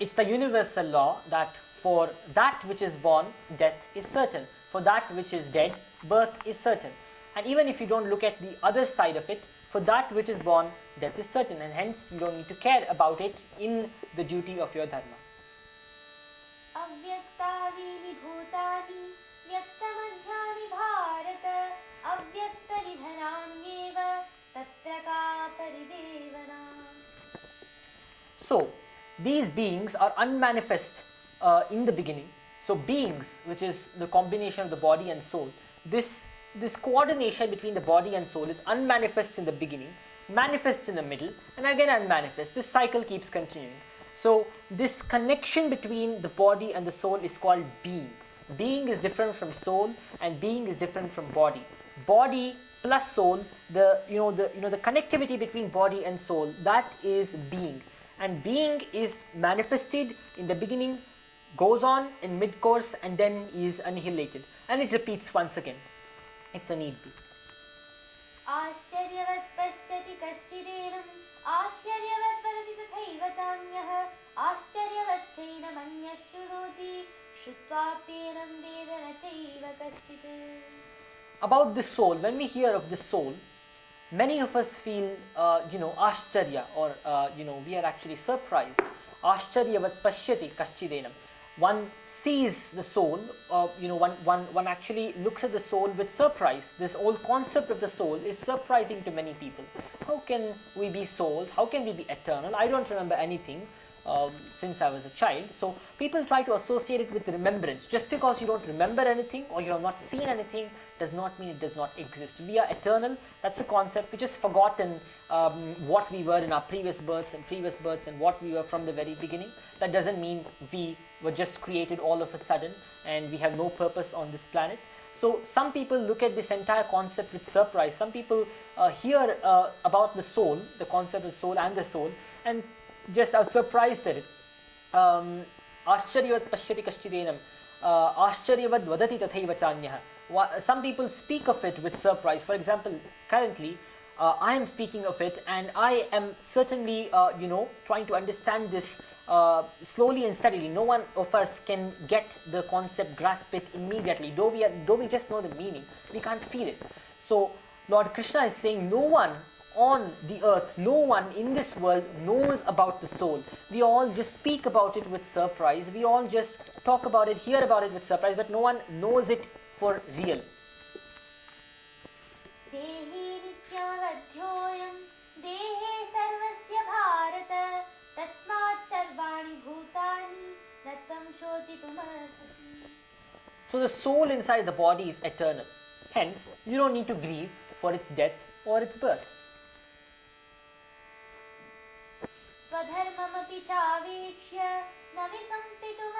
it's the universal law that for that which is born, death is certain. For that which is dead, birth is certain. And even if you don't look at the other side of it, for that which is born, death is certain, and hence you don't need to care about it in the duty of your dharma. Avyaktadini bhutani vyaktamadhyani bharata avyaktadidhananyeva tatra ka paridevana. So, these beings are unmanifest in the beginning. So, beings, which is the combination of the body and soul, this coordination between the body and soul is unmanifest in the beginning, manifest in the middle, and again unmanifest. This cycle keeps continuing. So, this connection between the body and the soul is called being. Being is different from soul, and being is different from body. Body plus soul, the connectivity between body and soul, that is being. And being is manifested in the beginning, goes on in mid-course, and then is annihilated. And it repeats once again, if the need be. Ascharyavat paschati kaschidinam ascharyavat vadati tathaiva chanyah ascharyavat chainam anya shrunoti shrutvapenam vedana chaiva kaschit. About the soul, when we hear of the soul, many of us feel, ascharya, or, we are actually surprised. Ascharyavat paschati kaschidenam. One sees the soul, one actually looks at the soul with surprise. This whole concept of the soul is surprising to many people. How can we be souls? How can we be eternal? I don't remember anything since I was a child. So people try to associate it with remembrance. Just because you don't remember anything or you have not seen anything does not mean it does not exist. We are eternal. That's a concept. We just forgotten what we were in our previous births and what we were from the very beginning. That doesn't mean we were just created all of a sudden and we have no purpose on this planet. So some people look at this entire concept with surprise. Some people hear about the soul, the concept of soul and the soul, and just are surprised at it. Ascharyavat pashyati kaschidenam ascharyavat vadati tathaiva chanyah. Some people speak of it with surprise. For example, currently I am speaking of it, and I am certainly trying to understand this slowly and steadily. No one of us can get the concept, grasp it immediately. Though we just know the meaning, we can't feel it. So Lord Krishna is saying no one on the earth, no one in this world knows about the soul. We all just speak about it with surprise. We all just talk about it, hear about it with surprise, but no one knows it for real. Dehi nityavadhyoyam dehe sarvasya bharata tasmat sarvani bhutani natvam shotitum. So the soul inside the body is eternal. Hence, you don't need to grieve for its death or its birth. Swadharmamapi chavekshya navikampitum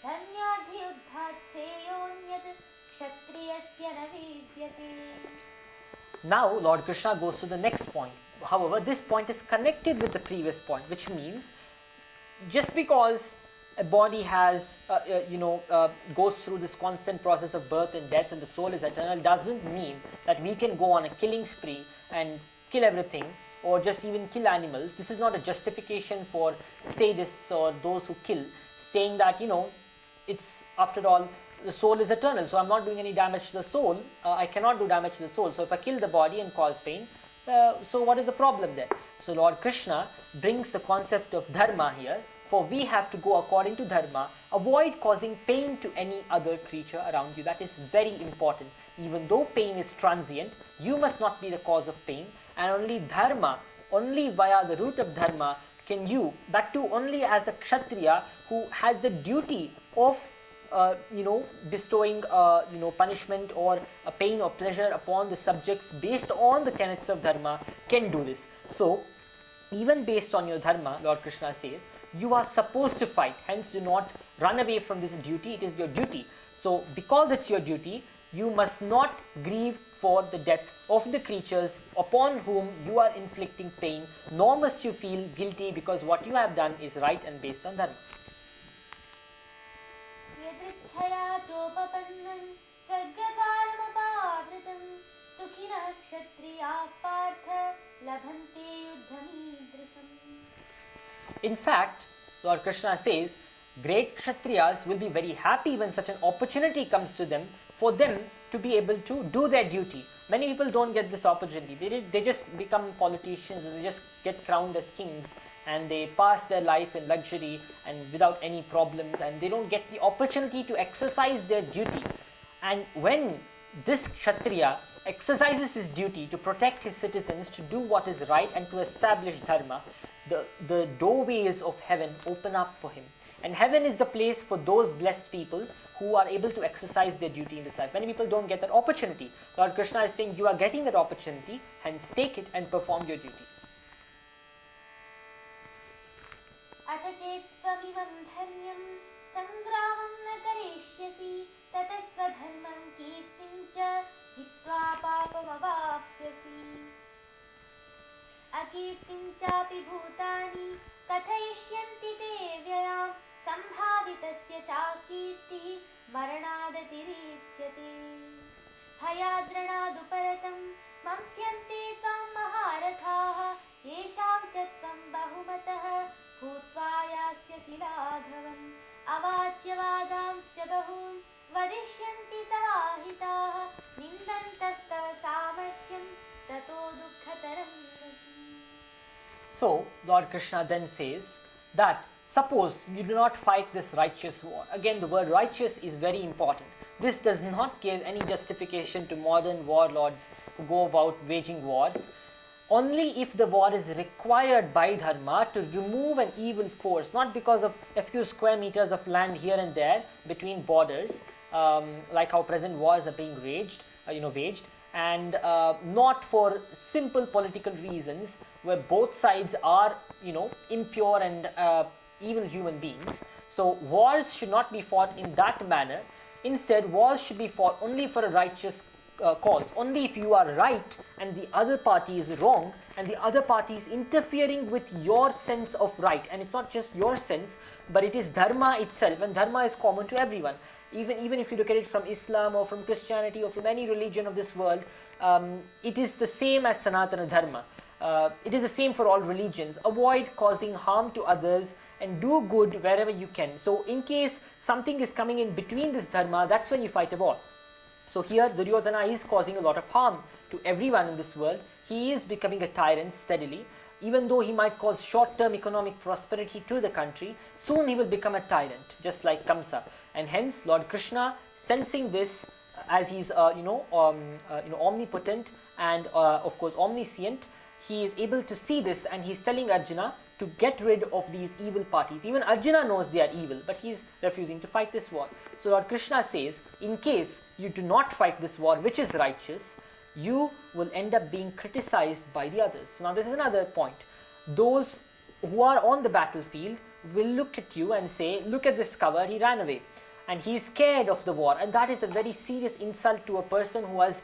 धन्याद्युद्धात् सेयोन्यत् क्षत्रियस्य न विद्यते. Now Lord Krishna goes to the next point. However, this point is connected with the previous point, which means just because a body has goes through this constant process of birth and death and the soul is eternal doesn't mean that we can go on a killing spree and kill everything or just even kill animals. This is not a justification for sadists or those who kill, saying that it's after all the soul is eternal, so I'm not doing any damage to the soul. I cannot do damage to the soul, so if I kill the body and cause pain, so what is the problem there? So Lord Krishna brings the concept of dharma here. For we have to go according to dharma, avoid causing pain to any other creature around you. That is very important. Even though pain is transient, you must not be the cause of pain, and only dharma, only via the root of dharma can you, that too only as a kshatriya who has the duty of bestowing punishment or a pain or pleasure upon the subjects based on the tenets of dharma, can do this. So even based on your dharma, Lord Krishna says, you are supposed to fight. Hence do not run away from this duty. It is your duty. So because it's your duty, you must not grieve for the death of the creatures upon whom you are inflicting pain, nor must you feel guilty because what you have done is right and based on dharma. यदृच्छया चोपपन्नं स्वर्गद्वारमपावृतं सुखिनः क्षत्रियाः पार्थ लभन्ते युद्धमीदृशम्. In fact, Lord Krishna says, great Kshatriyas will be very happy when such an opportunity comes to them for them to be able to do their duty. Many people don't get this opportunity. They just become politicians, and they just get crowned as kings, and they pass their life in luxury and without any problems, and they don't get the opportunity to exercise their duty. And when this Kshatriya exercises his duty to protect his citizens, to do what is right and to establish dharma, the doorways of heaven open up for him. And heaven is the place for those blessed people who are able to exercise their duty in this life. Many people don't get that opportunity. Lord Krishna is saying, you are getting that opportunity, hence take it and perform your duty. अथ चेत्त्वमिमं धर्म्यं सङ्ग्रामं न करिष्यसि ततः स्वधर्मं कीर्तिं च हित्वा पापमवाप्स्यसि अकीर्तिं चापि भूतानि कथयिष्यन्ति ते व्ययां सम्भावितस्य चाकीर्तिः मरणादतिरिच्यते भयाद्रणादुपरतं मंस्यन्ते त्वां महारथाः येषां च त्वं बहुमतः भूत्वा यास्यसि लाघवम् अवाच्यवादांश्च बहून् वदिष्यन्ति तवाहिताः निन्दन्तस्तव सामर्थ्यं ततो दुःखतरं गतिम्. So, Lord Krishna then says that suppose you do not fight this righteous war. Again, the word righteous is very important. This does not give any justification to modern warlords who go about waging wars. Only if the war is required by dharma to remove an evil force, not because of a few square meters of land here and there between borders, like how present wars are being waged, and not for simple political reasons where both sides are, impure and evil human beings. So wars should not be fought in that manner. Instead, wars should be fought only for a righteous cause. Only if you are right and the other party is wrong, and the other party is interfering with your sense of right. And it's not just your sense, but it is dharma itself, and dharma is common to everyone. Even if you look at it from Islam or from Christianity or from any religion of this world, it is the same as Sanatana Dharma. It is the same for all religions. Avoid causing harm to others and do good wherever you can. So in case something is coming in between this dharma, that's when you fight a war. So here Duryodhana is causing a lot of harm to everyone in this world. He is becoming a tyrant steadily. Even though he might cause short-term economic prosperity to the country, soon he will become a tyrant, just like Kamsa. And hence Lord Krishna, sensing this, as he's omnipotent and of course omniscient, he is able to see this, and he's telling Arjuna to get rid of these evil parties. Even Arjuna knows they are evil, but he's refusing to fight this war. So Lord Krishna says, in case you do not fight this war which is righteous, you will end up being criticized by the others. So now this is another point. Those who are on the battlefield will look at you and say, look at this coward, he ran away. And he is scared of the war. And that is a very serious insult to a person who has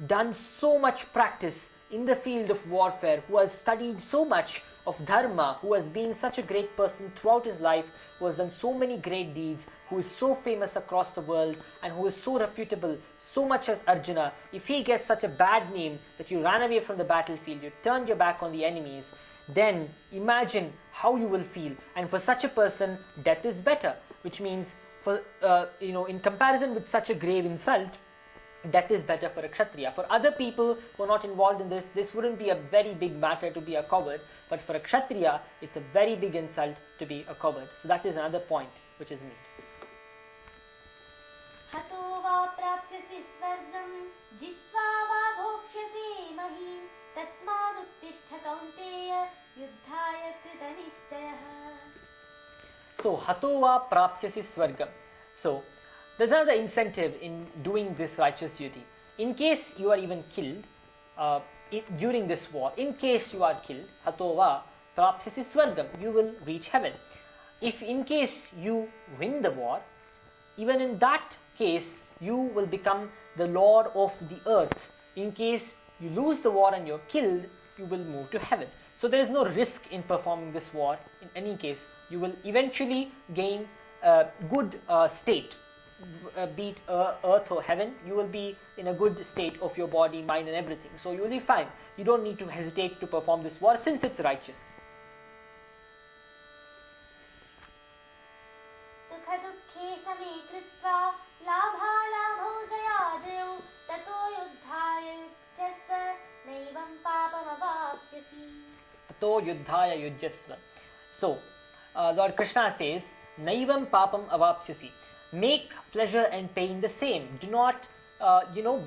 done so much practice in the field of warfare, who has studied so much of dharma, who has been such a great person throughout his life, who has done so many great deeds, who is so famous across the world, and who is so reputable, so much as Arjuna. If he gets such a bad name that you ran away from the battlefield, you turned your back on the enemies, then imagine how you will feel. And for such a person, death is better, which means for in comparison with such a grave insult, death is better for a Kshatriya. For other people who are not involved in this wouldn't be a very big matter to be a coward, but for a Kshatriya, it's a very big insult to be a coward. So that is another point which is made. हतो वा प्राप्स्यसि स्वर्गं जित्वा वा भोक्ष्यसि महीं तस्मादुत्तिष्ठ कौन्तेय युद्धाय कृतनिश्चयः. So hato va prapsyasi swargam. So there's another incentive in doing this righteous duty. In case you are even killed during this war, in case you are killed, hato va prapsyasi swargam, you will reach heaven. If in case you win the war, even in that case you will become the lord of the earth. In case you lose the war and you're killed, you will move to heaven. So there is no risk in performing this war. In any case, you will eventually gain a good state, be it earth or heaven. You will be in a good state of your body, mind and everything. So you will be fine. You don't need to hesitate to perform this war since it's righteous. सुखदुःखे समे कृत्वा लाभालाभौ जयाजयौ ततो युद्धाय युज्यस्व नैवं पापमवाप्स्यसि. Tato yuddhaya yujyasva. So, Lord Krishna says, Naivam papam avapsyasi. Make pleasure and pain the same. Do not,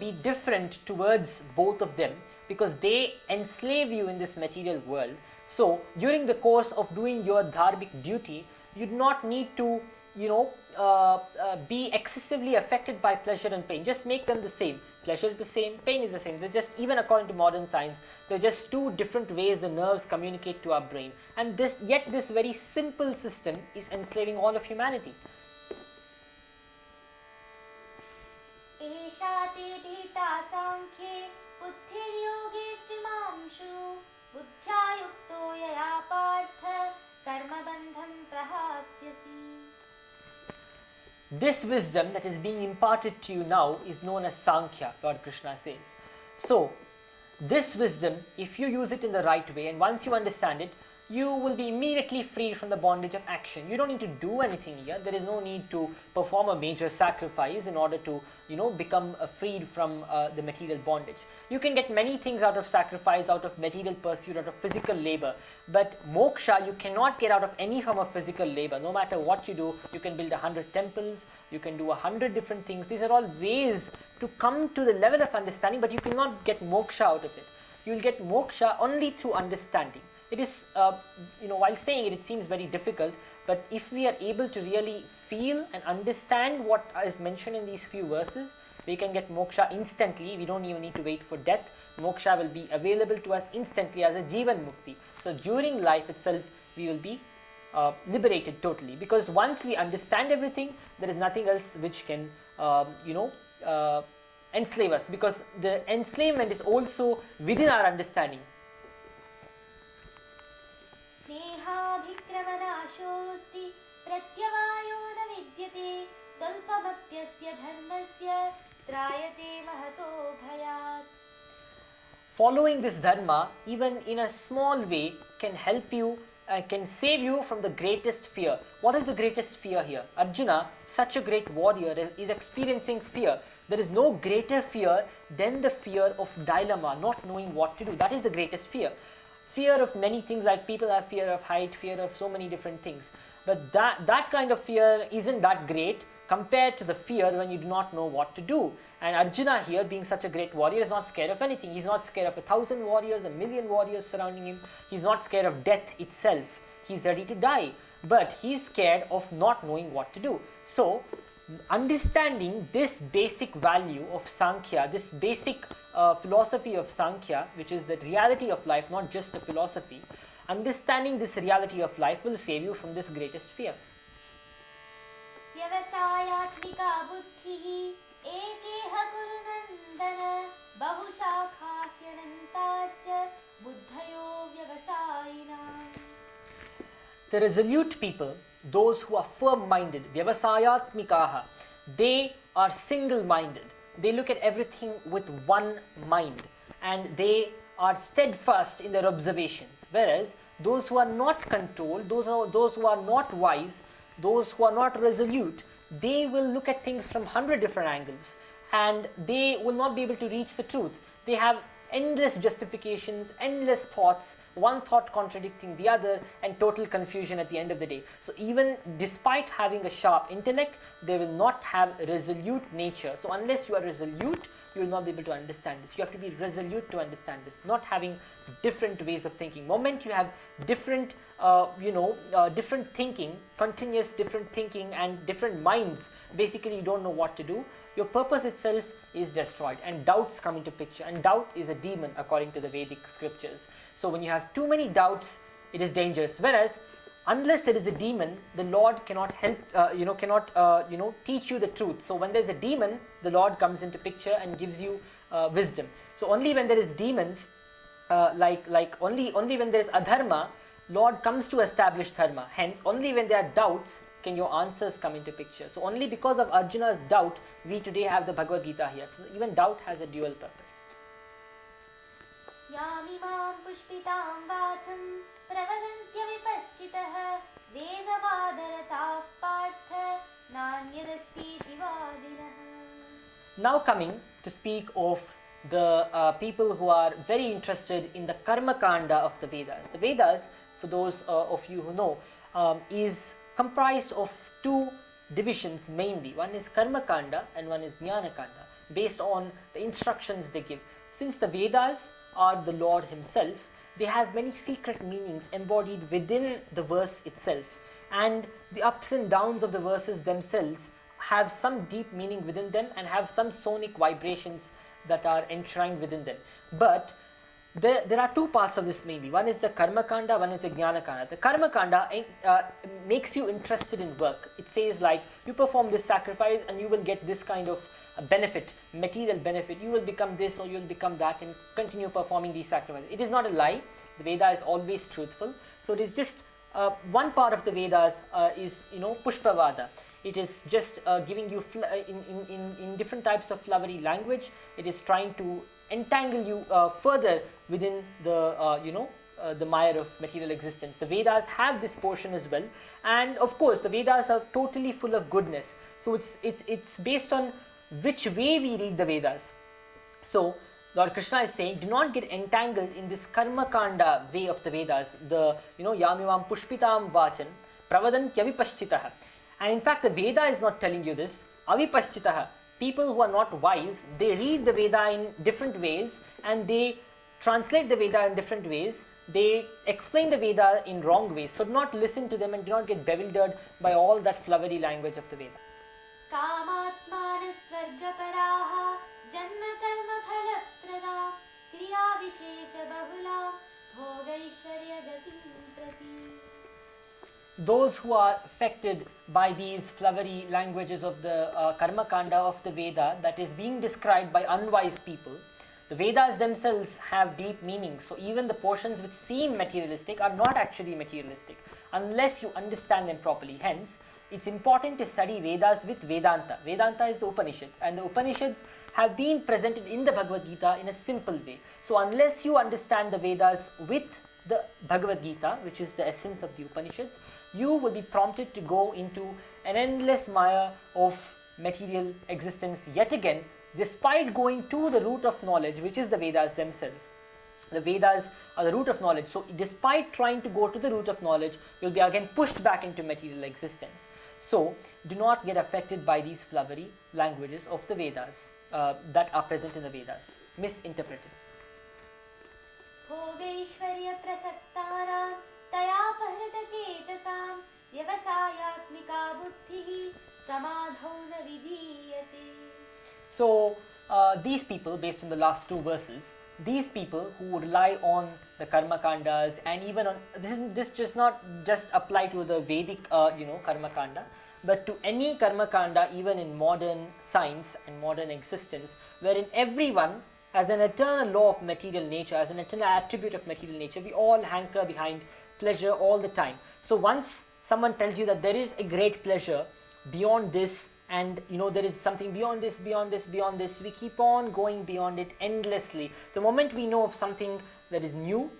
be different towards both of them, because they enslave you in this material world. So, during the course of doing your dharmic duty, you do not need to, be excessively affected by pleasure and pain. Just make them the same. Pleasure is the same, pain is the same. They're just, even according to modern science, they're just two different ways the nerves communicate to our brain. And yet this very simple system is enslaving all of humanity. एषा ते भीता साङ्ख्ये बुद्धिर्योगे त्रिमांशु बुद्ध्या युक्तो यया Partha कर्मबन्धं प्रहास्यसि. This wisdom that is being imparted to you now is known as Sankhya, Lord Krishna says. So, this wisdom, if you use it in the right way, and once you understand it, you will be immediately freed from the bondage of action. You don't need to do anything here. There is no need to perform a major sacrifice in order to, become freed from the material bondage. You can get many things out of sacrifice, out of material pursuit, out of physical labor. But moksha, you cannot get out of any form of physical labor. No matter what you do, you can build 100 temples, you can do 100 different things. These are all ways to come to the level of understanding, but you cannot get moksha out of it. You will get moksha only through understanding. It is, while saying it, it seems very difficult, but if we are able to really feel and understand what is mentioned in these few verses, we can get moksha instantly. We don't even need to wait for death. Moksha will be available to us instantly as a jivan mukti. So during life itself, we will be liberated totally, because once we understand everything, there is nothing else which can, enslave us, because the enslavement is also within our understanding. देहाभिक्रमनाशोऽस्ति प्रत्यवायो न विद्यते स्वल्पमप्यस्य धर्मस्य त्रायते महतो भयात्. Following this dharma, even in a small way, can help you, can save you from the greatest fear. What is the greatest fear here? Arjuna, such a great warrior, is experiencing fear. There is no greater fear than the fear of dilemma, not knowing what to do. That is the greatest fear. Fear of many things, like people have fear of height, fear of so many different things. But that kind of fear isn't that great compared to the fear when you do not know what to do. And Arjuna here, being such a great warrior, is not scared of anything. He's not scared of 1,000 warriors, 1,000,000 warriors surrounding him. He's not scared of death itself. He's ready to die. But he's scared of not knowing what to do. So, understanding this basic value of Sankhya, this basic philosophy of Sankhya, which is the reality of life, not just a philosophy, understanding this reality of life will save you from this greatest fear. व्यवसायात्मिका बुद्धिः एकेह कुरु नन्दन बहुशाखाह्यनन्ताश्च बुद्धयो व्यवसायिनाम्. The resolute people, those who are firm-minded, vyavasayatmikaha, they are single-minded. They look at everything with one mind, and they are steadfast in their observations. Whereas those who are not controlled, those who are not wise, those who are not resolute, they will look at things from 100 different angles, and they will not be able to reach the truth. They have endless justifications, endless thoughts, one thought contradicting the other, and total confusion at the end of the day. So even despite having a sharp intellect, they will not have resolute nature. So unless you are resolute, you will not be able to understand this. You have to be resolute to understand this, not having different ways of thinking. Moment you have different different thinking, continuous different thinking and different minds, basically you don't know what to do, your purpose itself is destroyed, and doubts come into picture, and doubt is a demon according to the Vedic scriptures. So when you have too many doubts, it is dangerous. Whereas unless there is a demon, the Lord cannot help, teach you the truth. So when there is a demon, the Lord comes into picture and gives you wisdom. So only when there is demons, only when there is adharma, Lord comes to establish dharma. Hence, only when there are doubts can your answers come into picture. So only because of Arjuna's doubt, we today have the Bhagavad Gita here. So even doubt has a dual purpose. यामिमां पुष्पितां वाचं प्रवदन्त्य विपश्चितः वेदवादरताः Partha Now coming to speak of the people who are very interested in the Karma Kanda of the Vedas. The Vedas, for those of you who know, is comprised of two divisions mainly. One is Karma Kanda and one is Jnana Kanda, based on the instructions they give. Since the Vedas are the Lord Himself, they have many secret meanings embodied within the verse itself, and the ups and downs of the verses themselves have some deep meaning within them and have some sonic vibrations that are enshrined within them. But there are two parts of this mainly. One is the Karma Kanda, one is the Jnana Kanda. The Karma Kanda makes you interested in work. It says like, you perform this sacrifice and you will get this kind of benefit, material benefit. You will become this or you will become that and continue performing these sacrifices. It is not a lie. The Veda is always truthful. So it is just one part of the Vedas is, Pushpavada. It is just giving you in different types of flowery language. It is trying to entangle you further within the the mire of material existence. The Vedas have this portion as well, and of course the Vedas are totally full of goodness. So it's based on which way we read the Vedas. So Lord Krishna is saying, do not get entangled in this Karma Kanda way of the Vedas. The Yamivam Pushpitam Vachan Pravadantyavipashchitaha. And in fact, the Veda is not telling you this. Avipashchitaha. People who are not wise, they read the Veda in different ways and they translate the Veda in different ways. They explain the Veda in wrong ways. So do not listen to them and do not get bewildered by all that flowery language of the Veda. कामात्मान स्वर्गपराः जन्म कर्म फलप्रदा क्रिया विशेष बहुला भोगैश्वर्य गतिं प्रति. Those who are affected by these flowery languages of the Karma Kanda of the Veda that is being described by unwise people, the Vedas themselves have deep meanings. So even the portions which seem materialistic are not actually materialistic unless you understand them properly. Hence, it's important to study Vedas with Vedanta. Vedanta is the Upanishads, and the Upanishads have been presented in the Bhagavad Gita in a simple way. So unless you understand the Vedas with the Bhagavad Gita, which is the essence of the Upanishads, you will be prompted to go into an endless mire of material existence yet again, despite going to the root of knowledge, which is the Vedas themselves. The Vedas are the root of knowledge. So despite trying to go to the root of knowledge, you'll be again pushed back into material existence. So do not get affected by these flowery languages of the Vedas that are present in the Vedas. Misinterpreted. भोगैश्वर्य प्रसक्तानां तयापहृत चेतसां व्यवसायात्मिका बुद्धिः समाधौ न विधीयते. So these people, based on the last two verses, these people who rely on the Karma Kandas and even on this does not just apply to the Vedic Karma Kanda, but to any Karma Kanda even in modern science and modern existence, wherein everyone as an eternal law of material nature, as an eternal attribute of material nature, we all hanker behind pleasure all the time. So once someone tells you that there is a great pleasure beyond this, and there is something beyond this, beyond this, beyond this, we keep on going beyond it endlessly. The moment we know of something that is new,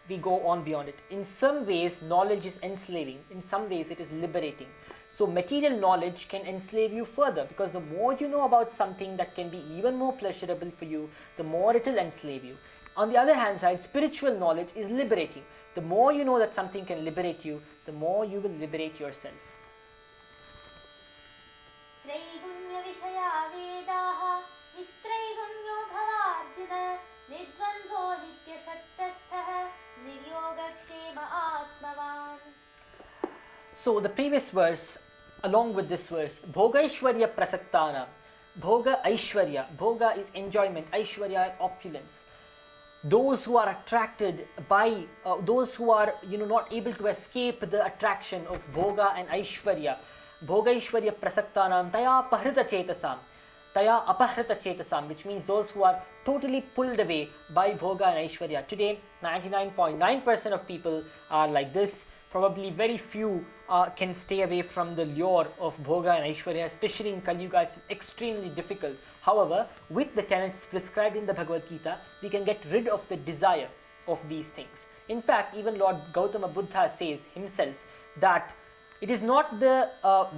we go on beyond it. In some ways, knowledge is enslaving. In some ways, it is liberating. So material knowledge can enslave you further, because the more you know about something that can be even more pleasurable for you, the more it will enslave you. On the other hand side, spiritual knowledge is liberating. The more you know that something can liberate you, the more you will liberate yourself. त्रैगुण्य विषया वेदाः निस्त्रैगुण्यो भवार्जुन निर्द्वन्द्वो नित्यसत्तस्थः निर्योगक्षेम आत्मवान्. So the previous verse, along with this verse, Bhogaishwarya Prasaktana, Bhoga Aishwarya, Bhoga is enjoyment, Aishwarya is opulence. Those who are attracted by, those who are not able to escape the attraction of Bhoga and Aishwarya, Bhogaishwarya Prasaktanam Taya Pahrita Chetasam, Taya Apahrita Chetasam, which means those who are totally pulled away by Bhoga and Aishwarya. Today, 99.9% of people are like this. Probably very few can stay away from the lure of Bhoga and Aishwarya, especially in Kali Yuga. It's extremely difficult. However, with the tenets prescribed in the Bhagavad Gita, we can get rid of the desire of these things. In fact, even Lord Gautama Buddha says himself that It is not the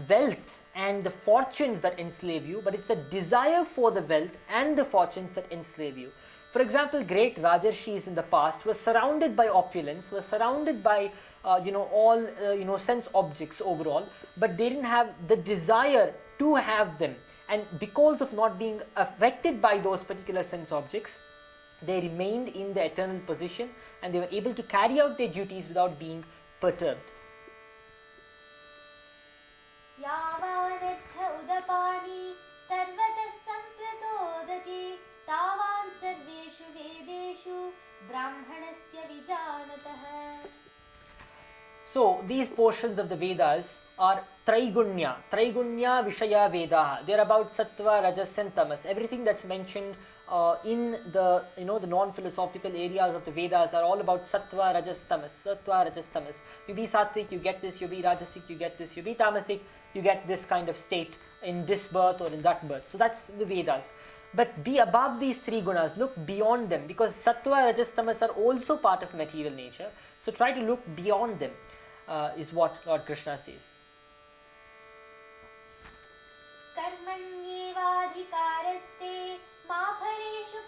wealth and the fortunes that enslave you, but it's the desire for the wealth and the fortunes that enslave you. For example, great Rajarshis in the past were surrounded by opulence, were surrounded by all sense objects overall, but they didn't have the desire to have them, and because of not being affected by those particular sense objects, they remained in the eternal position and they were able to carry out their duties without being perturbed. यावानर्थ उदपानि सर्वतः सम्प्रतोदति तावान् सर्वेषु वेदेषु ब्राह्मणस्य विजानतः. So these portions of the Vedas are Traigunya Vishaya Vedaha. They are about Sattva, Rajas and Tamas. Everything that's mentioned in the the non-philosophical areas of the Vedas are all about Sattva, Rajas, Tamas. Sattva, Rajas, Tamas. You be Sattvic, you get this. You be Rajasic, you get this. You be Tamasic, you get this kind of state in this birth or in that birth. So that's the Vedas. But be above these three gunas, look beyond them, because Sattva, Rajas, Tamas are also part of material nature. So try to look beyond them, is what Lord Krishna says. कर्मण्येवाधिकारस्ते मा फलेषु